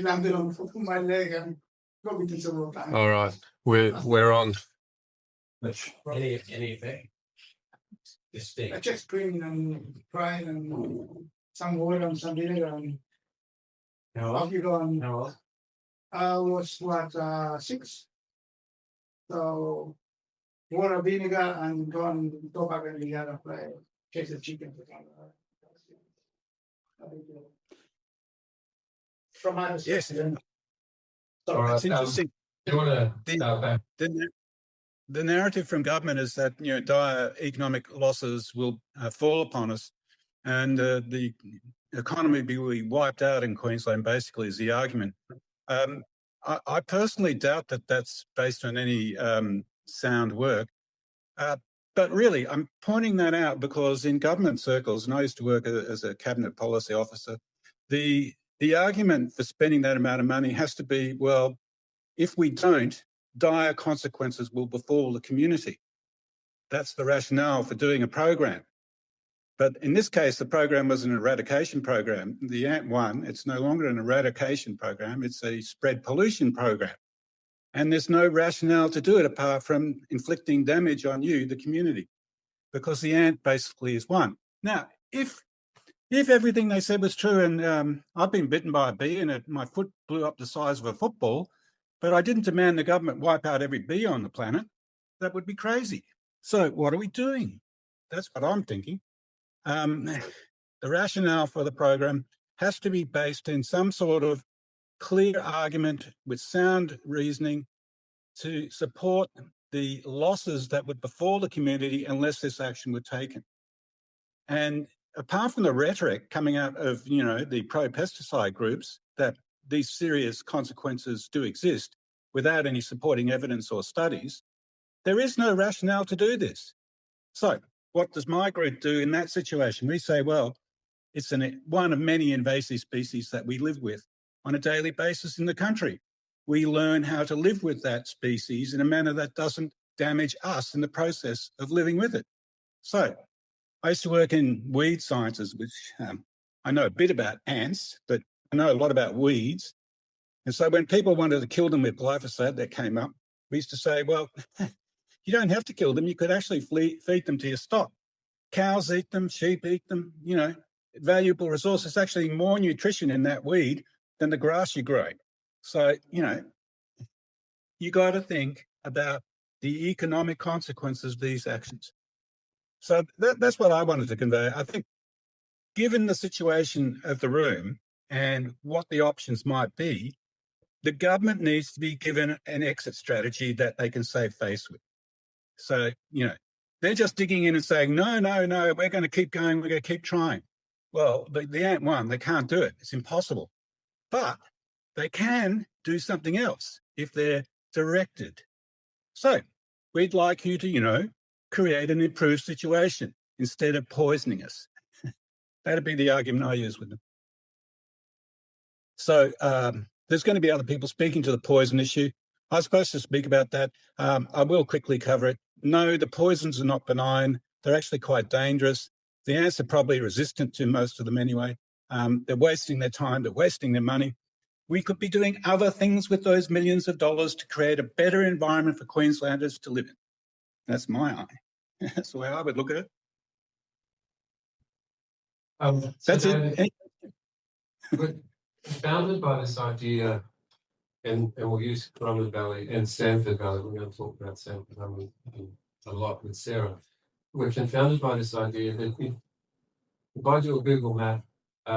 landed on my leg and got me to several times. All right, we're on. Anything. I just screaming and crying and some word and some vinegar and off you go. And I was 6. So water, vinegar, and go and go back and the other play, chase the chicken. From my Yes. So It's interesting. You want to The narrative from government is that dire economic losses will fall upon us, and the economy will be wiped out in Queensland. Basically, is the argument. I personally doubt that that's based on any sound work. But really, I'm pointing that out because in government circles, and I used to work as a cabinet policy officer, the argument for spending that amount of money has to be, well, if we don't, dire consequences will befall the community. That's the rationale for doing a program. But in this case, the program was an eradication program. The ANT won. It's no longer an eradication program. It's a spread pollution program. And there's no rationale to do it apart from inflicting damage on you, the community, because the ANT basically is one. Now, if everything they said was true, and I've been bitten by a bee and my foot blew up the size of a football, but I didn't demand the government wipe out every bee on the planet, that would be crazy. So what are we doing? That's what I'm thinking. The rationale for the program has to be based in some sort of clear argument with sound reasoning to support the losses that would befall the community unless this action were taken. And apart from the rhetoric coming out of, the pro-pesticide groups that these serious consequences do exist without any supporting evidence or studies, there is no rationale to do this. So what does my group do in that situation? We say, well, it's one of many invasive species that we live with on a daily basis in the country. We learn how to live with that species in a manner that doesn't damage us in the process of living with it. So I used to work in weed sciences, which I know a bit about ants, but I know a lot about weeds. And so when people wanted to kill them with glyphosate that came up, we used to say, well, you don't have to kill them. You could actually feed them to your stock. Cows eat them, sheep eat them, valuable resource. There's actually more nutrition in that weed than the grass you grow. So, you got to think about the economic consequences of these actions. So that's what I wanted to convey. I think given the situation of the room and what the options might be, the government needs to be given an exit strategy that they can save face with. So, they're just digging in and saying, no, we're going to keep going. We're going to keep trying. Well, the ANT won. They can't do it. It's impossible. But they can do something else if they're directed. So we'd like you to, create an improved situation instead of poisoning us. That'd be the argument I use with them. So there's going to be other people speaking to the poison issue. I was supposed to speak about that. I will quickly cover it. No, the poisons are not benign. They're actually quite dangerous. The ants are probably resistant to most of them anyway. They're wasting their time. They're wasting their money. We could be doing other things with those millions of dollars to create a better environment for Queenslanders to live in. That's my eye. That's the way I would look at it. That's it. Founded by this idea, and we'll use Coromandel Valley and Stanford Valley. We're going to talk about Stanford Valley a lot with Sarah. We're confounded by this idea that if I do a Google map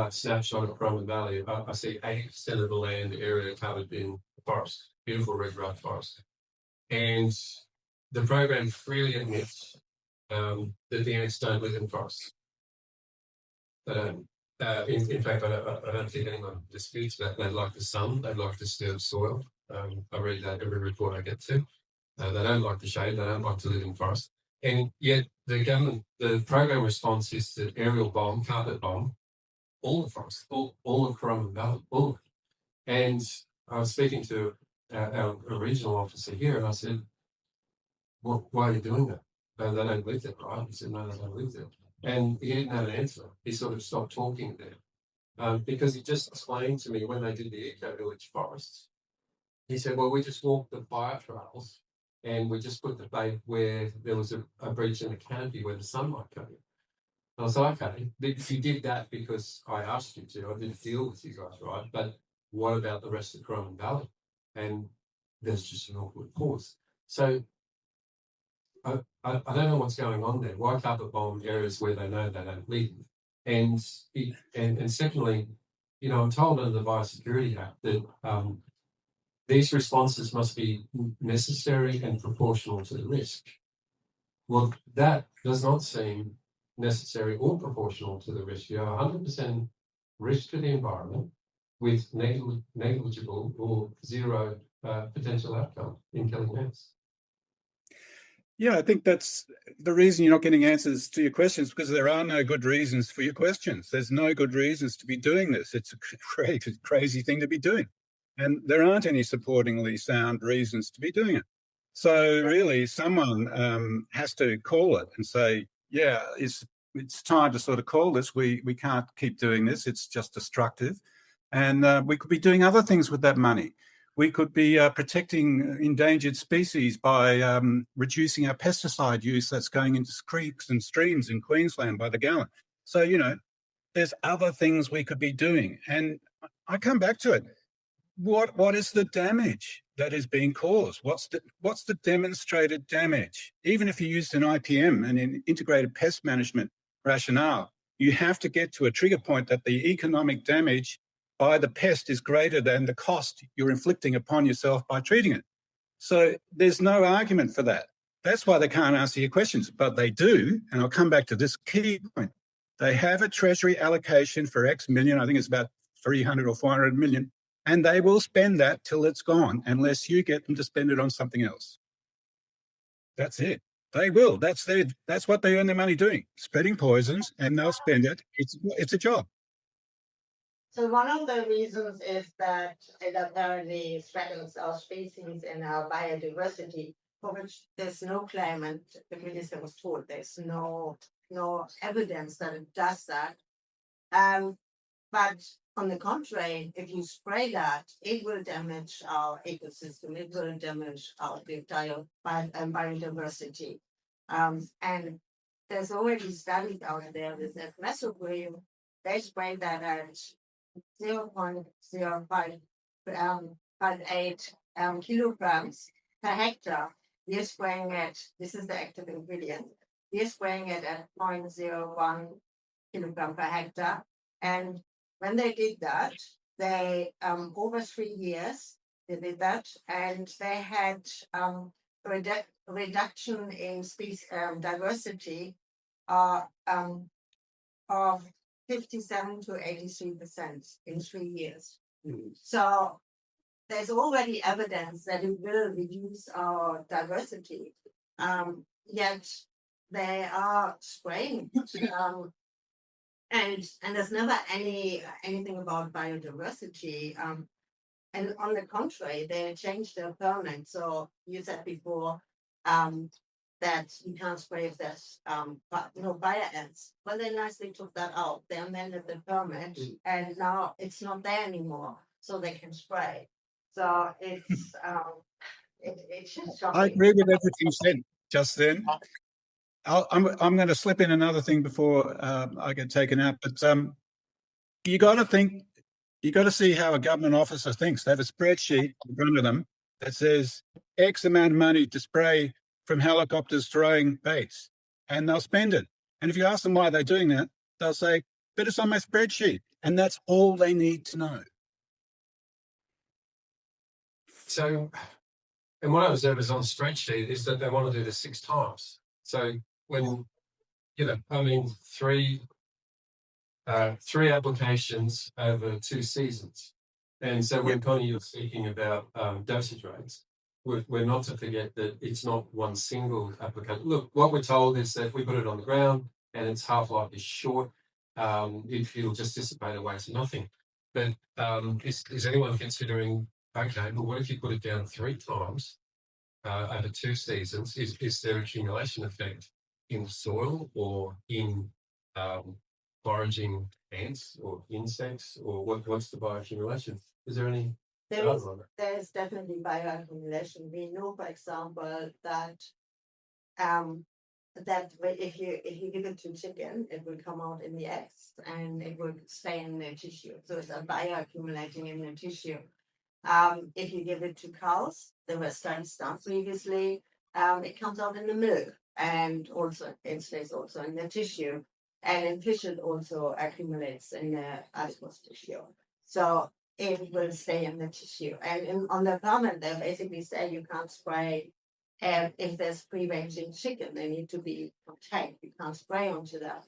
snapshot of Coromandel Valley, I see 80% of the land area covered in forest, beautiful redwood forest. And the program freely admits that the ants don't live in forests. They don't. In fact, I don't think anyone disputes that. They like the sun. They like disturbed soil. I read that every report I get to. They don't like the shade. They don't like to live in forests. And yet the program response is to aerial bomb, carpet bomb, all the forests, all of Coromandel Valley, all of it. And I was speaking to our regional officer here, and I said, "Well, why are you doing that? They don't live there, right?" He said, "No, they don't live there." And he didn't have an answer. He sort of stopped talking there. because he just explained to me when they did the eco village forests, he said, well, we just walked the fire trails and we just put the bait where there was a breach in the canopy where the sun might come in. I was like, okay, if you did that because I asked you to, I didn't deal with you guys, right? But what about the rest of the Currumbin Valley? And there's just an awkward pause. So I don't know what's going on there. Why carpet bomb areas where they know they don't lead? And secondly, you know, I'm told under the Biosecurity Act that these responses must be necessary and proportional to the risk. Well, that does not seem necessary or proportional to the risk. You have 100% risk to the environment with negligible or zero potential outcome in killing ants. Yeah, I think that's the reason you're not getting answers to your questions, because there are no good reasons for your questions. There's no good reasons to be doing this. It's a crazy thing to be doing. And there aren't any supportingly sound reasons to be doing it. So really, someone has to call it and say, yeah, it's time to sort of call this. We can't keep doing this. It's just destructive. And we could be doing other things with that money. We could be protecting endangered species by reducing our pesticide use that's going into creeks and streams in Queensland by the gallon. So, you know, there's other things we could be doing. And I come back to it. What is the damage that is being caused? What's the demonstrated damage? Even if you used an IPM and an integrated pest management rationale, you have to get to a trigger point that the economic damage by the pest is greater than the cost you're inflicting upon yourself by treating it. So there's no argument for that. That's why they can't answer your questions, but they do. And I'll come back to this key point. They have a treasury allocation for X million. I think it's about 300 or 400 million. And they will spend that till it's gone, unless you get them to spend it on something else. That's it. They will. That's what they earn their money doing, spreading poisons, and they'll spend it. It's a job. So one of the reasons is that it apparently threatens our species and our biodiversity, for which there's no claim, and the minister was told there's no evidence that it does that. But on the contrary, if you spray that, it will damage our ecosystem. It will damage our entire biodiversity. And there's already studies out there with that mesogram. They spray that at 0.0558 kilograms per hectare. We're spraying it, this is the active ingredient, we're spraying it at 0.01 kilogram per hectare. And when they did that, they, over 3 years, they did that, and they had reduction in species diversity of 57 to 83% in 3 years. So there's already evidence that it will reduce our diversity. Yet they are spraying. And there's never anything about biodiversity. And on the contrary, they changed their permit. So you said before that you can't spray if there's fire ants. Well, they nicely took that out. They amended the permit, and now it's not there anymore, so they can spray. So it's it's just shocking. I agree with everything you said just then. I'm going to slip in another thing before I get taken out. But you got to think, you got to see how a government officer thinks. They have a spreadsheet in front of them that says X amount of money to spray from helicopters throwing baits, and they'll spend it. And if you ask them why they're doing that, they'll say, but it's on my spreadsheet. And that's all they need to know. So, and what I observed is on the spreadsheet is that they want to do this 6 times. So when, you know, I mean, three applications over 2 seasons. And so when Conny, you're speaking about dosage rates, we're not to forget that it's not one single application. Look, what we're told is that if we put it on the ground and its half-life is short, it'll just dissipate away to nothing. But is anyone considering, okay, but what if you put it down 3 times over 2 seasons? Is there accumulation effect in soil or in foraging ants or insects, or what's the bioaccumulation? Is there any There data is, on it? there is definitely bioaccumulation. We know, for example, that if you give it to chicken, it will come out in the eggs and it will stay in the tissue. So it's a bioaccumulating in the tissue. If you give it to cows, they were studied stuff previously, it comes out in the milk and also it stays also in the tissue. And in fish it also accumulates in the adipose tissue. So it will stay in the tissue. And on the permit, they basically say you can't spray. And if there's pre-ranging chicken, they need to be contained. You can't spray onto that.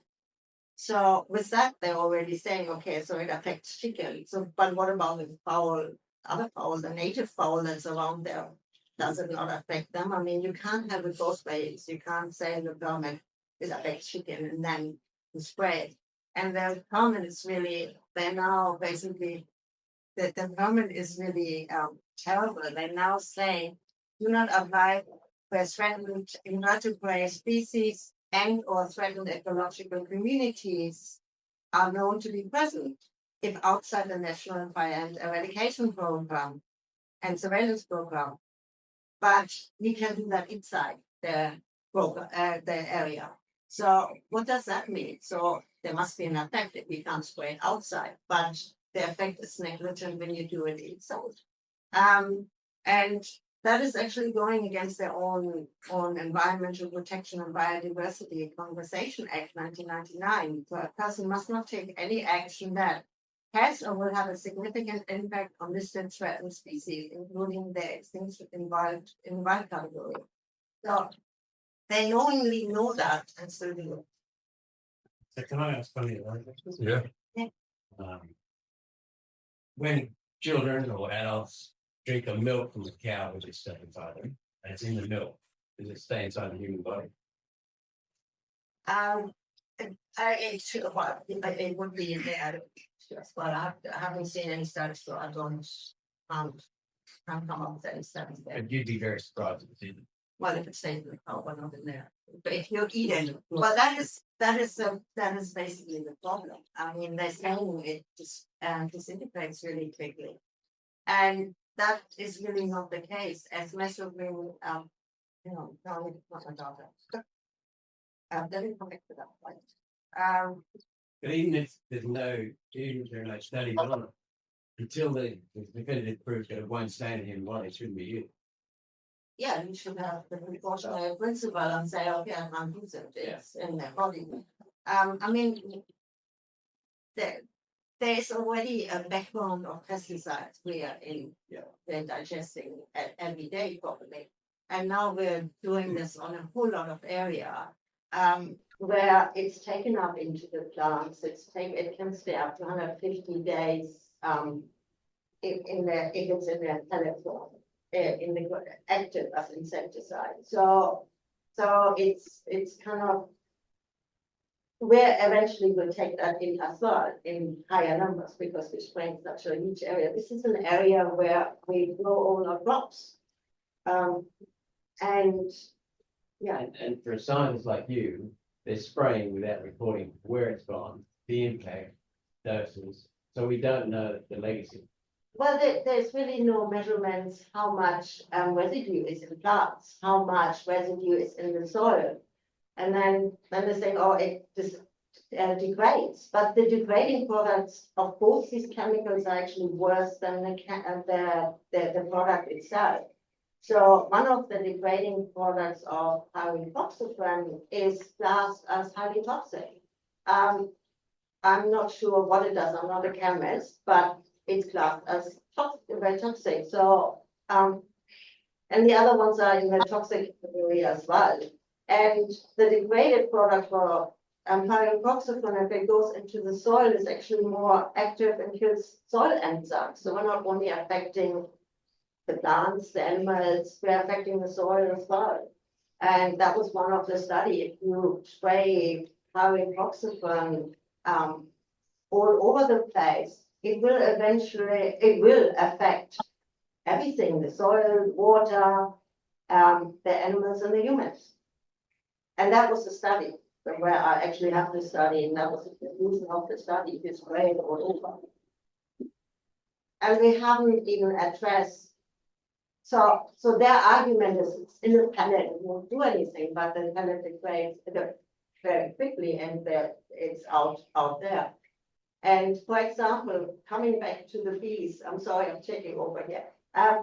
So with that, they're already saying, okay, so it affects chicken. So, but what about the fowl, other fowl, the native fowl that's around there? Does it not affect them? I mean, you can't have it both ways. You can't say the permit it affects chicken and then you spray it. And the permit is really, they're now basically, the permit is really terrible. They now say, do not apply where threatened invertebrate species and or threatened ecological communities are known to be present if outside the National Fire and Eradication Program and Surveillance Program. But we can do that inside the program, the area. So what does that mean? So there must be an effect if we can't spray it outside, but the effect is negligent when you do it inside. And that is actually going against their own Environmental Protection and Biodiversity Conservation Act 1999. So a person must not take any action that has or will have a significant impact on listed threatened species, including the extinction involved in wild category. So they knowingly know that and still do it. So can I ask funny? Yeah. When children or adults drink the milk from the cow, which is stuck inside them, and it's in the milk, does it stay inside the human body? It would be in there, but I haven't seen any studies, so I don't come up with any studies there. And you'd be very surprised if it's in. Well, if it's staying in the cow, but not in there. But if you eat it, well, that is basically the problem. I mean, they're saying it just disintegrates really quickly, and that is really not the case. As measuring, no, not my daughter. Let me connect to that point. But even if there are no studies on it, until there's definitive proof that it won't stay in the human body, it shouldn't be used. Yeah, you should have the precautionary principle and say, okay, I can't use it. It's in their body. I mean, there's already a background of pesticides we are in. They're digesting every day probably, and now we're doing this on a whole lot of area where it's taken up into the plants. It can stay up to 150 days if it's in the pellet form. In the active as insecticide. So it's kind of where eventually we'll take that in as well in higher numbers because we're spraying such a huge area. This is an area where we grow all our crops. And yeah. And for scientists like you, they're spraying without recording where it's gone, the impact, doses. So we don't know the legacy. Well, there's really no measurements how much residue is in plants, how much residue is in the soil. And then they say, oh, it just degrades. But the degrading products of both these chemicals are actually worse than the product itself. So one of the degrading products of pyriproxyfen is classed as highly toxic. I'm not sure what it does. I'm not a chemist, but it's classed as toxic, very toxic. So, and the other ones are in the toxic category as well. And the degraded product for pyriproxyfen, if it goes into the soil, is actually more active and kills soil enzymes. So we're not only affecting the plants, the animals, we're affecting the soil as well. And that was one of the studies. If you spray pyriproxyfen all over the place, it will affect everything, the soil, water, the animals and the humans. And that was the study. where I actually have the study, and that was the conclusion of the study, this grade all over. And we haven't even addressed. So their argument is it's independent, it won't do anything, but the pellet degrades very quickly, and it's out there. And for example, coming back to the bees, I'm sorry, I'm taking over here.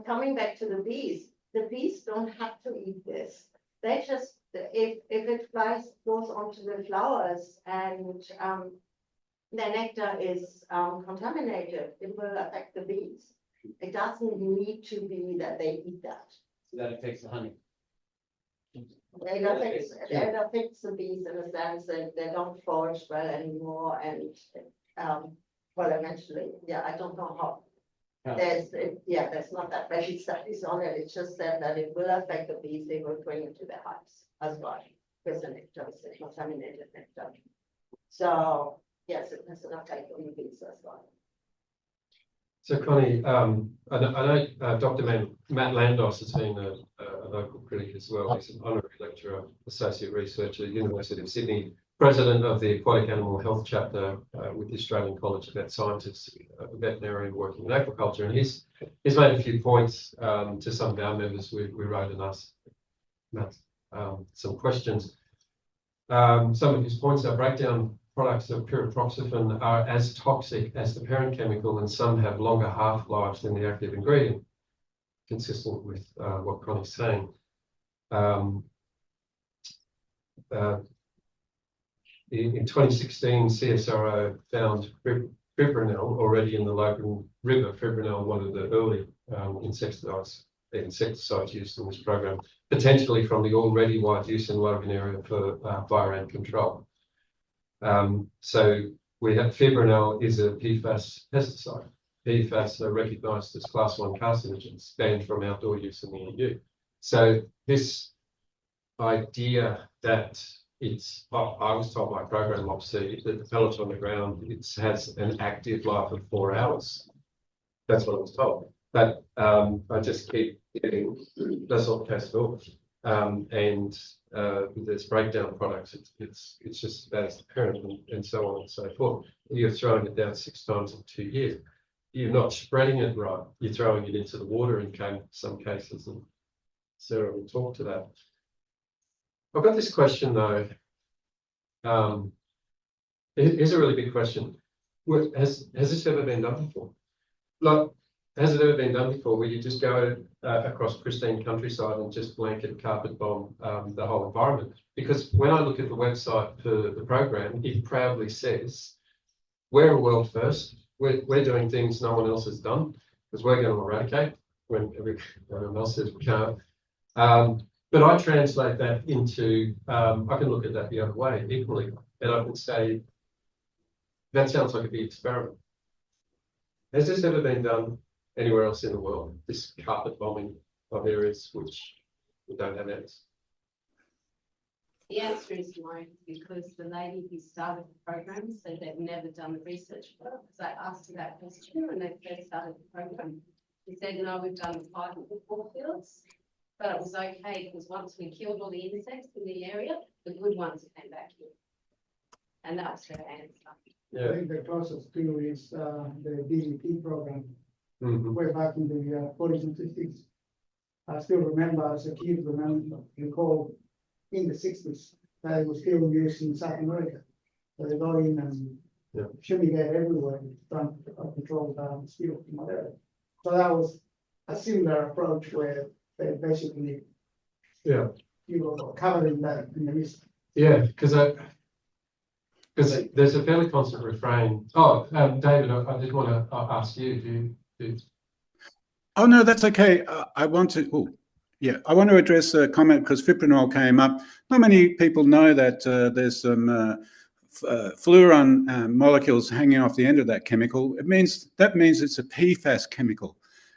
Coming back to the bees don't have to eat this. They just, if it goes onto the flowers and the nectar is contaminated, it will affect the bees. It doesn't need to be that they eat that. So that affects the honey. It affects the bees in the sense that they don't forage well anymore, and well, eventually, yeah, I don't know how. There's not that many studies on it. It's just said that it will affect the bees. They will bring into their hives as well, because the nectar is a contaminated nectar. So yes, it has an effect on the bees as well. So Connie, I know Dr. Matt Landos has been a local critic as well. He's an honorary lecturer, associate researcher at the University of Sydney, president of the Aquatic Animal Health Chapter with the Australian College of Vet Scientists, veterinarian working in aquaculture. And he's made a few points to some of our members. We wrote and asked Matt some questions. Some of his points are breakdown products of pyriproxyfen are as toxic as the parent chemical, and some have longer half-lives than the active ingredient, consistent with what Connie's saying. In 2016, CSIRO found fipronil already in the Logan River. Fipronil, one of the early insecticides used in this program, potentially from the already wide use in Logan area for fire ant control. So we have fipronil is a PFAS pesticide. PFAS are recognised as class 1 carcinogens, banned from outdoor use in the EU. So this idea that it's, I was told by program officer that the pellet on the ground, it has an active life of 4 hours. That's what I was told. But I just keep getting, that's not the case at all. And with this breakdown products, it's just as bad as the parent and so on and so forth. You're throwing it down 6 times in 2 years. You're not spreading it right. You're throwing it into the water in some cases, and Sarah will talk to that. I've got this question though. Here's a really big question. Has this ever been done before? Like, has it ever been done before where you just go across pristine countryside and just blanket carpet bomb the whole environment? Because when I look at the website for the program, it proudly says, we're a world first. We're doing things no one else has done because we're going to eradicate when everyone else says we can't. But I translate that into, I can look at that the other way equally, and I can say, that sounds like a big experiment. Has this ever been done anywhere else in the world, this carpet bombing of areas which we don't have ants? The answer is no, because the lady who started the program said they've never done the research for it. Because I asked her that question when they first started the program. She said, no, we've done 5 football fields, but it was okay because once we killed all the insects in the area, the good ones came back here. And that was her answer. I think the closest to is the DGP program, way back in the 40s and 50s. I still remember as a kid, recall in the 60s that it was still used in South America. So they go in and fumigate everywhere, trying to control the spill from malaria. So that was a similar approach where they basically covered in the mist. Yeah, because there's a fairly constant refrain. Oh, David, I did want to ask you. Oh no, that's okay. I want to address a comment because fipronil came up. Not many people know that there's some fluorine molecules hanging off the end of that chemical. That means it's a PFAS chemical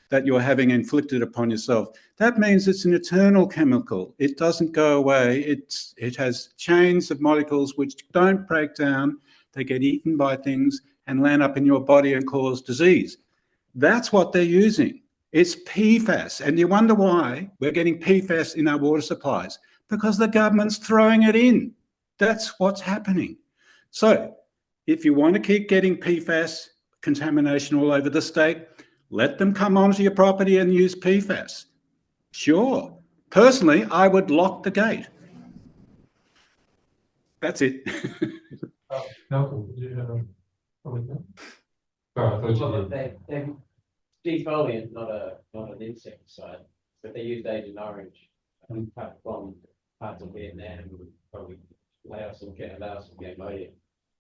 that you're having inflicted upon yourself. That means it's an eternal chemical. It doesn't go away. It has chains of molecules which don't break down. They get eaten by things and land up in your body and cause disease. That's what they're using. It's PFAS. And you wonder why we're getting PFAS in our water supplies. Because the government's throwing it in. That's what's happening. So if you want to keep getting PFAS contamination all over the state, let them come onto your property and use PFAS. Sure. Personally, I would lock the gate. That's it. Malcolm, did you have a comment there? Oh, I thought you Well, did. they defoliant, not an insecticide, but they used Agent Orange from parts of Vietnam, probably Laos and Cambodia,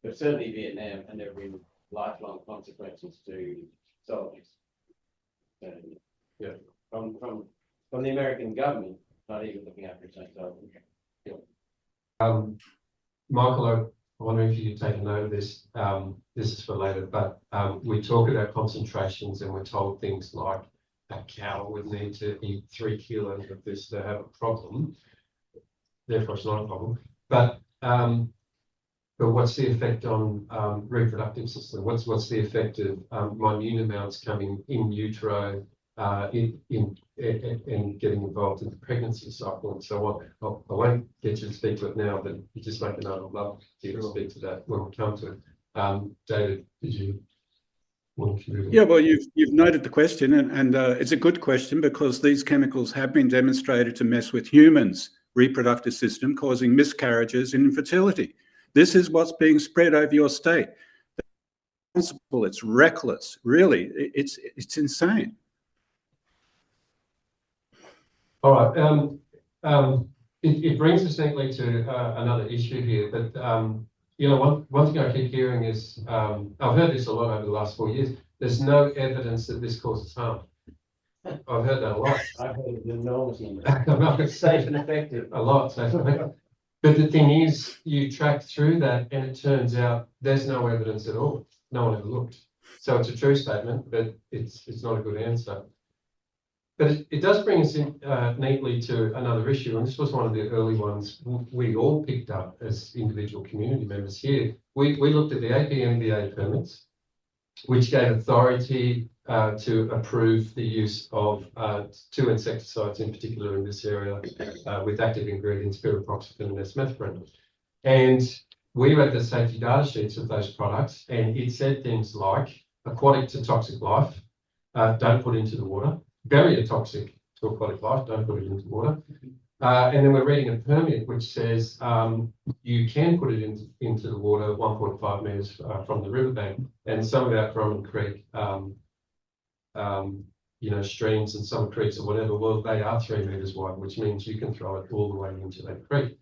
but certainly Vietnam, and there have been lifelong consequences to soldiers. So, Yeah. From the American government, not even looking after its own soldiers. Michael, I wonder if you could take a note of this. This is for later, but we talk about concentrations and we're told things like a cow would need to eat 3 kilos of this to have a problem. Therefore, it's not a problem. But what's the effect on reproductive system? What's the effect of minute amounts coming in utero and getting involved in the pregnancy cycle and so on? I won't get you to speak to it now, but you just make a note. I'd love you to speak to that when we come to it. David, did you want to? Yeah, well, you've noted the question, and it's a good question because these chemicals have been demonstrated to mess with humans' reproductive system, causing miscarriages and infertility. This is what's being spread over your state. It's reckless, really. It's insane. All right. It brings us neatly to another issue here. But you know, one thing I keep hearing is I've heard this a lot over the last 4 years. There's no evidence that this causes harm. I've heard that a lot. I've heard an enormous number. Safe and effective. A lot. Safe and effective. But the thing is, you track through that, and it turns out there's no evidence at all. No one ever looked. So it's a true statement, but it's not a good answer. But it does bring us in neatly to another issue, and this was one of the early ones we all picked up as individual community members here. We looked at the APMBA permits, which gave authority to approve the use of 2 insecticides in particular in this area with active ingredients, pyriproxyfen and S-methoprim. And we read the safety data sheets of those products, and it said things like aquatic to toxic life, don't put into the water. Barrier toxic to aquatic life, don't put it into water. And then we're reading a permit which says you can put it into the water 1.5 metres from the riverbank. And some of our Coromon Creek, you know, streams and some creeks or whatever, well, they are 3 metres wide, which means you can throw it all the way into that creek.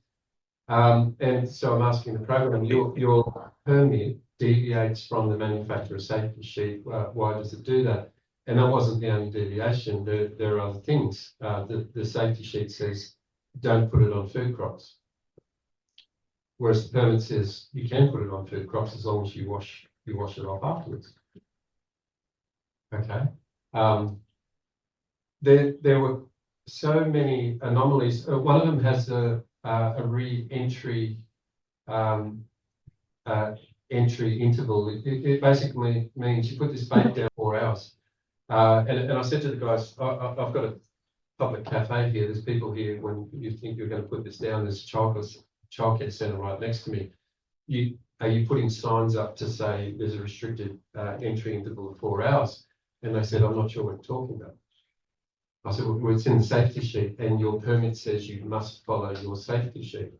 And so I'm asking the program, your permit deviates from the manufacturer's safety sheet. Why does it do that? And that wasn't the only deviation. There are other things. The safety sheet says don't put it on food crops, whereas the permit says you can put it on food crops as long as you wash it off afterwards. Okay. There were so many anomalies. One of them has a re-entry entry interval. It basically means you put this bait down 4 hours. And I said to the guys, I've got a public cafe here. There's people here. When you think you're going to put this down, there's a childcare centre right next to me. Are you putting signs up to say there's a restricted entry interval of 4 hours? And they said, I'm not sure what you're talking about. I said, well, it's in the safety sheet, and your permit says you must follow your safety sheet.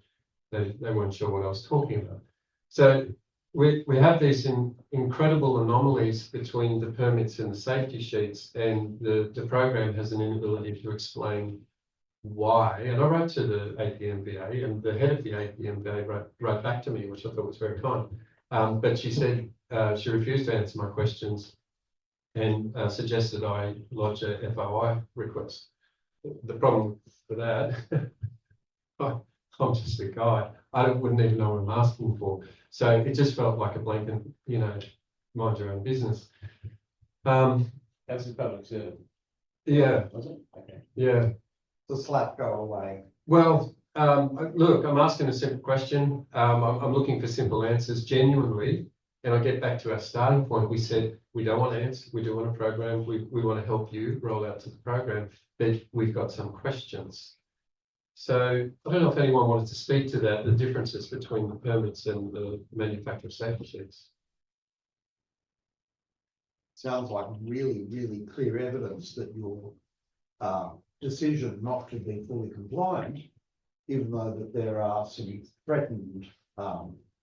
They weren't sure what I was talking about. So we have these incredible anomalies between the permits and the safety sheets, and the program has an inability to explain why. And I wrote to the APMBA, and the head of the APMBA wrote back to me, which I thought was very kind. But she said she refused to answer my questions and suggested I lodge a FOI request. The problem for that, I'm just a guy. I wouldn't even know what I'm asking for. So it just felt like a blanket, you know, mind your own business. That's a public servant. Yeah. Was it? Okay. Yeah. The slap go away. Well, look, I'm asking a simple question. I'm looking for simple answers, genuinely. And I get back to our starting point. We said we don't want answers. We do want a program. We want to help you roll out to the program. But we've got some questions. So I don't know if anyone wanted to speak to that, the differences between the permits and the manufacturer safety sheets. Sounds like really, really clear evidence that your decision not to be fully compliant, even though that there are some threatened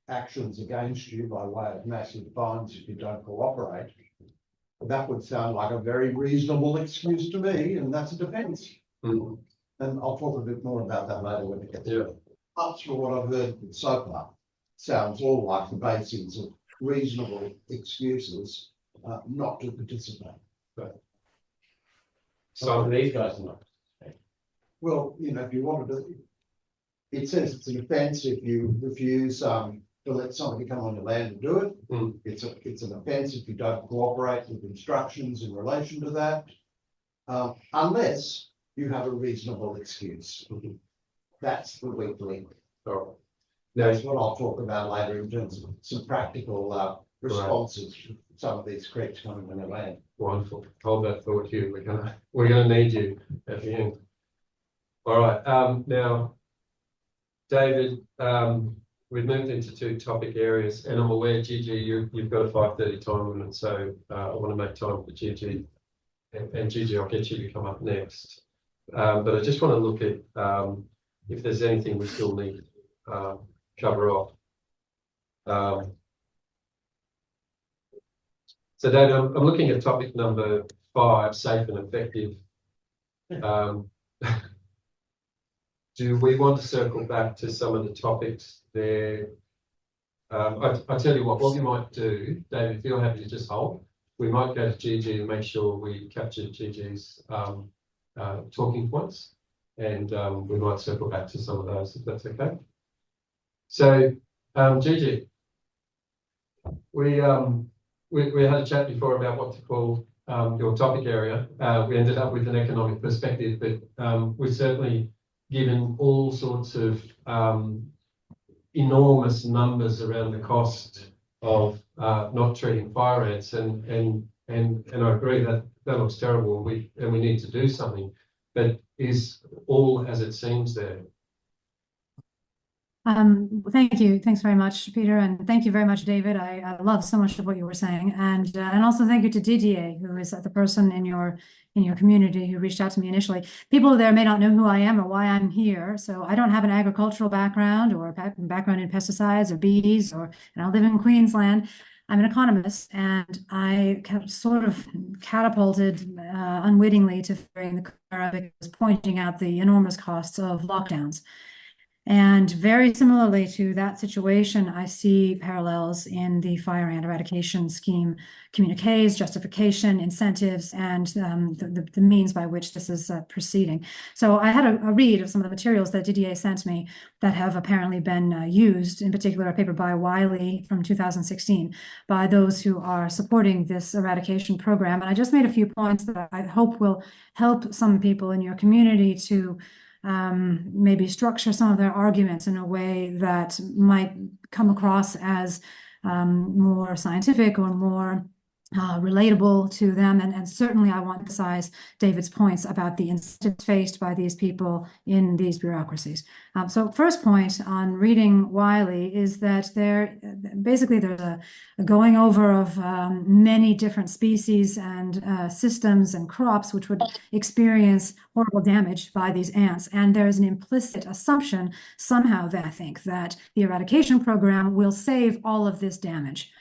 actions against you by way of massive fines if you don't cooperate, that would sound like a very reasonable excuse to me, and that's a defence. Mm. And I'll talk a bit more about that later when it gets Yeah. up to what I've heard so far. Sounds all like the basis of reasonable excuses not to participate. So these guys are not. Well, you know, if you wanted to, it says it's an offence if you refuse to let somebody come on your land and do it. Mm. It's an offence if you don't cooperate with instructions in relation to that, unless you have a reasonable excuse. Mhm. That's the weak link. All right. That's what I'll talk about later in terms of some practical responses to some of these creeps coming on your land. Wonderful. Hold that thought, Hugh. We're gonna need you at the end. All right. Now, David, we've moved into two topic areas, and I'm aware, Gigi, you've got a 5:30 time limit, so I want to make time for Gigi. And Gigi, I'll get you to come up next. But I just want to look at if there's anything we still need to cover off. So, David, I'm looking at topic number 5, safe and effective. Do we want to circle back to some of the topics there? I tell you what we might do, David, if you're happy to just hold, we might go to Gigi and make sure we capture Gigi's talking points, and we might circle back to some of those, if that's okay. So, Gigi, we had a chat before about what to call your topic area. We ended up with an economic perspective, but we've certainly given all sorts of enormous numbers around the cost of not treating fire ants, and I agree that that looks terrible, and we need to do something. But is all as it seems there? Thank you. Thanks very much, Peter, and thank you very much, David. I love so much of what you were saying, and also thank you to Didier, who is the person in your community who reached out to me initially. People there may not know who I am or why I'm here, so I don't have an agricultural background or background in pesticides or bees, and I live in Queensland. I'm an economist, and I sort of catapulted unwittingly to figuring the corner because pointing out the enormous costs of lockdowns. And very similarly to that situation, I see parallels in the fire ant eradication scheme, communiques, justification, incentives, and the means by which this is proceeding. So I had a read of some of the materials that Didier sent me that have apparently been used, in particular a paper by Wiley from 2016, by those who are supporting this eradication program. And I just made a few points that I hope will help some people in your community to maybe structure some of their arguments in a way that might come across as more scientific or more relatable to them. And certainly I want to emphasize David's points about the incentives faced by these people in these bureaucracies. So first point on reading Wiley is that there's a going over of many different species and systems and crops which would experience horrible damage by these ants. And there's an implicit assumption somehow that I think that the eradication program will save all of this damage.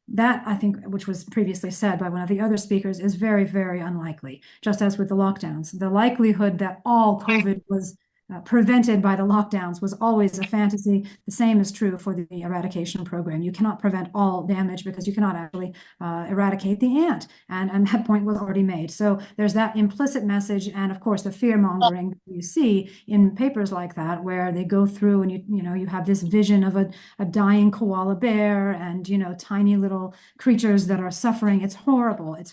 That, I think, which was previously said by one of the other speakers, is very, very unlikely, just as with the lockdowns. The likelihood that all COVID was prevented by the lockdowns was always a fantasy. The same is true for the eradication program. You cannot prevent all damage because you cannot actually eradicate the ant. And that point was already made. So there's that implicit message. And of course, the fear mongering you see in papers like that, where they go through and you have this vision of a dying koala bear and, tiny little creatures that are suffering. It's horrible. it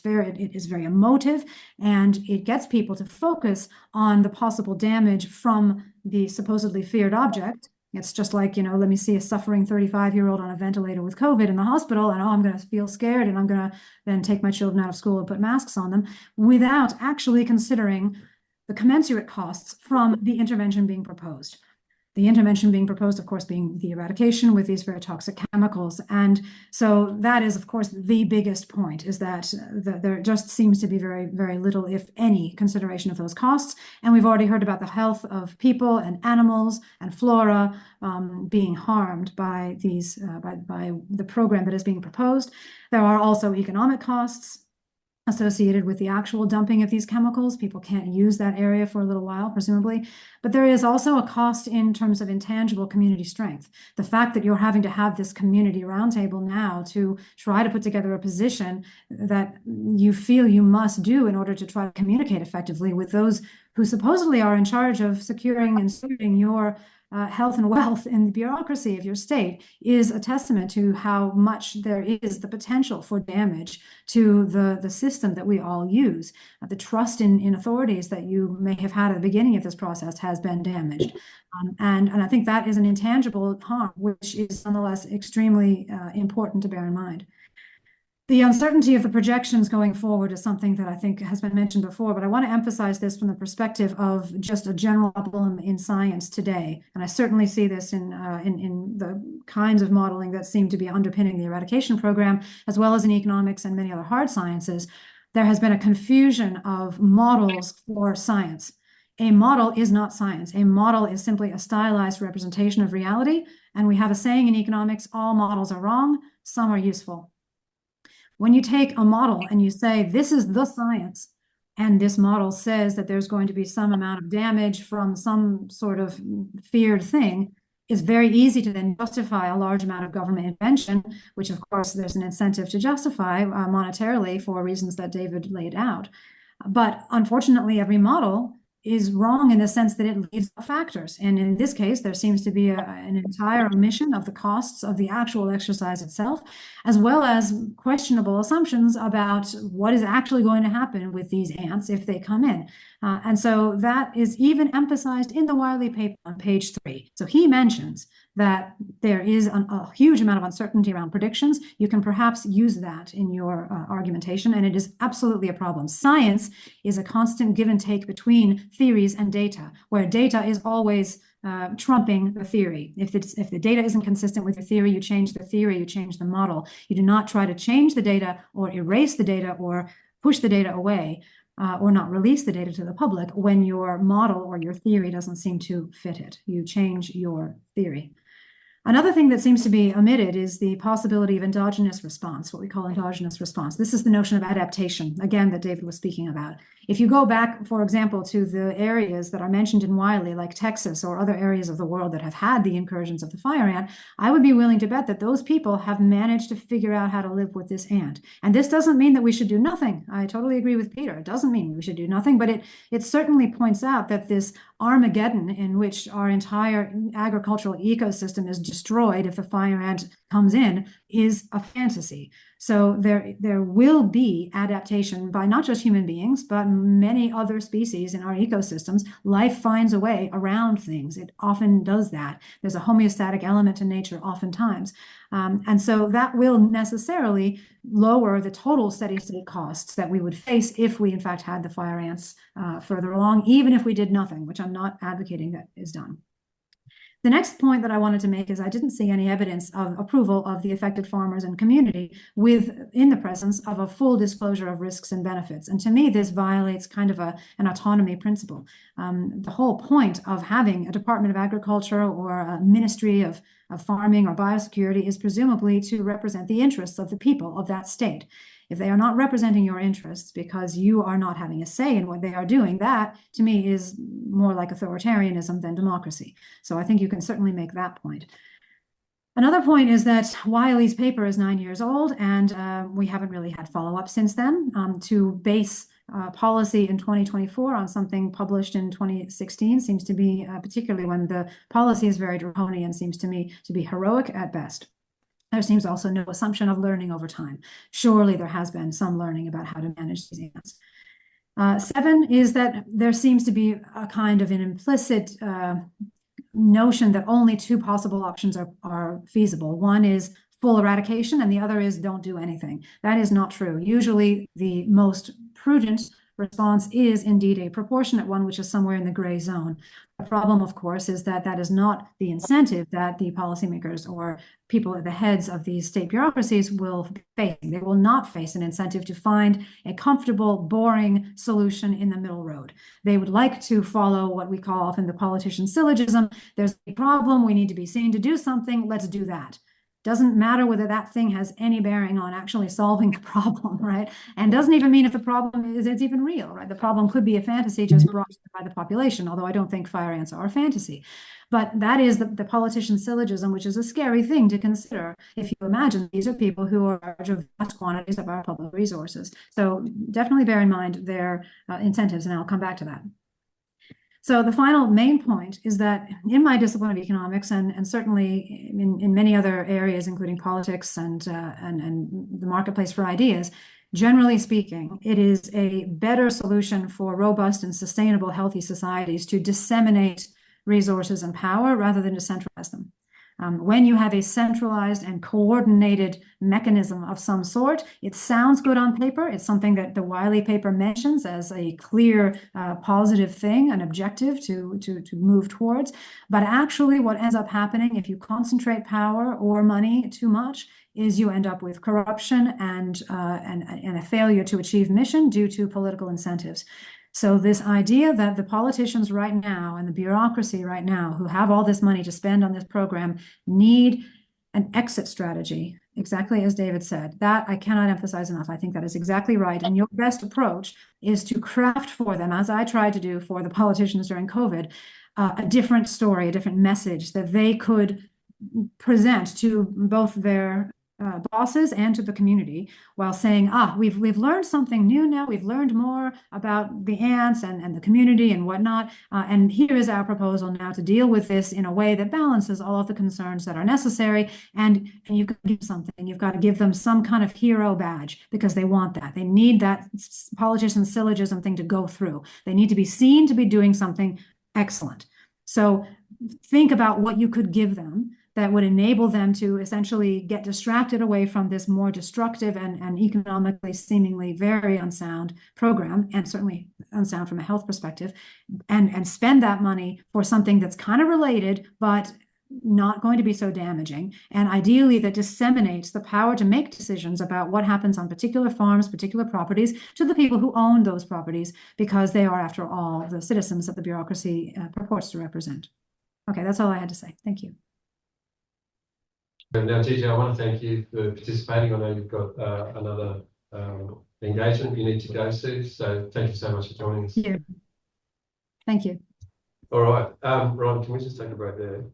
is very emotive, and it gets people to focus on the possible damage from the supposedly feared object. It's just like, let me see a suffering 35-year-old on a ventilator with COVID in the hospital, and I'm going to feel scared, and I'm going to then take my children out of school and put masks on them, without actually considering the commensurate costs from the intervention being proposed. The intervention being proposed, of course, being the eradication with these very toxic chemicals. And so that is, of course, the biggest point, is that there just seems to be very, very little, if any, consideration of those costs. And we've already heard about the health of people and animals and flora being harmed by these, by the program that is being proposed. There are also economic costs associated with the actual dumping of these chemicals. People can't use that area for a little while, presumably. But there is also a cost in terms of intangible community strength. The fact that you're having to have this community roundtable now to try to put together a position that you feel you must do in order to try to communicate effectively with those who supposedly are in charge of securing and stewarding your health and wealth in the bureaucracy of your state is a testament to how much there is the potential for damage to the system that we all use. The trust in authorities that you may have had at the beginning of this process has been damaged. And I think that is an intangible harm, which is nonetheless extremely important to bear in mind. The uncertainty of the projections going forward is something that I think has been mentioned before, but I want to emphasize this from the perspective of just a general problem in science today. And I certainly see this in the kinds of modeling that seem to be underpinning the eradication program, as well as in economics and many other hard sciences. There has been a confusion of models for science. A model is not science. A model is simply a stylized representation of reality. And we have a saying in economics, all models are wrong, some are useful. When you take a model and you say, this is the science, and this model says that there's going to be some amount of damage from some sort of feared thing, it's very easy to then justify a large amount of government intervention, which of course there's an incentive to justify monetarily for reasons that David laid out. But unfortunately, every model is wrong in the sense that it leaves out factors. And in this case, there seems to be an entire omission of the costs of the actual exercise itself, as well as questionable assumptions about what is actually going to happen with these ants if they come in. And so that is even emphasized in the Wiley paper on page 3. So he mentions that there is a huge amount of uncertainty around predictions. You can perhaps use that in your argumentation, and it is absolutely a problem. Science is a constant give and take between theories and data, where data is always trumping the theory. If the data isn't consistent with the theory, you change the theory, you change the model. You do not try to change the data or erase the data or push the data away. Or not release the data to the public when your model or your theory doesn't seem to fit it. You change your theory. Another thing that seems to be omitted is the possibility of endogenous response, what we call endogenous response. This is the notion of adaptation, again, that David was speaking about. If you go back, for example, to the areas that are mentioned in Wiley, like Texas or other areas of the world that have had the incursions of the fire ant, I would be willing to bet that those people have managed to figure out how to live with this ant. And this doesn't mean that we should do nothing. I totally agree with Peter. It doesn't mean we should do nothing, but it certainly points out that this Armageddon in which our entire agricultural ecosystem is destroyed if the fire ant comes in is a fantasy. So there will be adaptation by not just human beings, but many other species in our ecosystems. Life finds a way around things. It often does that. There's a homeostatic element to nature oftentimes. And so that will necessarily lower the total steady state costs that we would face if we in fact had the fire ants further along, even if we did nothing, which I'm not advocating that is done. The next point that I wanted to make is I didn't see any evidence of approval of the affected farmers and community in the presence of a full disclosure of risks and benefits. And to me, this violates kind of an autonomy principle. The whole point of having a Department of Agriculture or a Ministry of Farming or Biosecurity is presumably to represent the interests of the people of that state. If they are not representing your interests because you are not having a say in what they are doing, that to me is more like authoritarianism than democracy. So I think you can certainly make that point. Another point is that Wiley's paper is 9 years old, and we haven't really had follow-up since then. To base policy in 2024 on something published in 2016 seems to be, particularly when the policy is very draconian, seems to me to be heroic at best. There seems also no assumption of learning over time. Surely there has been some learning about how to manage these ants. 7 is that there seems to be a kind of an implicit notion that only 2 possible options are feasible. One is full eradication and the other is don't do anything. That is not true. Usually the most prudent response is indeed a proportionate one, which is somewhere in the gray zone. The problem, of course, is that that is not the incentive that the policymakers or people at the heads of these state bureaucracies will face. They will not face an incentive to find a comfortable, boring solution in the middle road. They would like to follow what we call often the politician syllogism. There's a problem, we need to be seen to do something, let's do that. Doesn't matter whether that thing has any bearing on actually solving the problem, right? And doesn't even mean if the problem is, it's even real, right? The problem could be a fantasy just brought by the population, although I don't think fire ants are a fantasy. But that is the politician syllogism, which is a scary thing to consider if you imagine these are people who are in charge of vast quantities of our public resources. So definitely bear in mind their incentives, and I'll come back to that. So the final main point is that in my discipline of economics, and certainly in many other areas, including politics and the marketplace for ideas, generally speaking, it is a better solution for robust and sustainable, healthy societies to disseminate resources and power rather than to centralize them. When you have a centralized and coordinated mechanism of some sort, it sounds good on paper. It's something that the Wiley paper mentions as a clear positive thing, an objective to move towards. But actually what ends up happening if you concentrate power or money too much is you end up with corruption and a failure to achieve mission due to political incentives. So this idea that the politicians right now and the bureaucracy right now who have all this money to spend on this program need an exit strategy, exactly as David said, that I cannot emphasize enough. I think that is exactly right. And your best approach is to craft for them, as I tried to do for the politicians during COVID, a different story, a different message that they could present to both their bosses and to the community while saying, we've learned something new now. We've learned more about the ants and the community and whatnot. And here is our proposal now to deal with this in a way that balances all of the concerns that are necessary. And you've got to give something. You've got to give them some kind of hero badge because they want that. They need that politician syllogism thing to go through. They need to be seen to be doing something excellent. So think about what you could give them that would enable them to essentially get distracted away from this more destructive and economically seemingly very unsound program, and certainly unsound from a health perspective, and spend that money for something that's kind of related, but not going to be so damaging, and ideally that disseminates the power to make decisions about what happens on particular farms, particular properties, to the people who own those properties, because they are, after all, the citizens that the bureaucracy purports to represent. Okay, that's all I had to say. Thank you. And now, Gigi, I want to thank you for participating. I know you've got another engagement you need to go to, so thank you so much for joining us. Thank you. All right, Ron, can we just take a break there?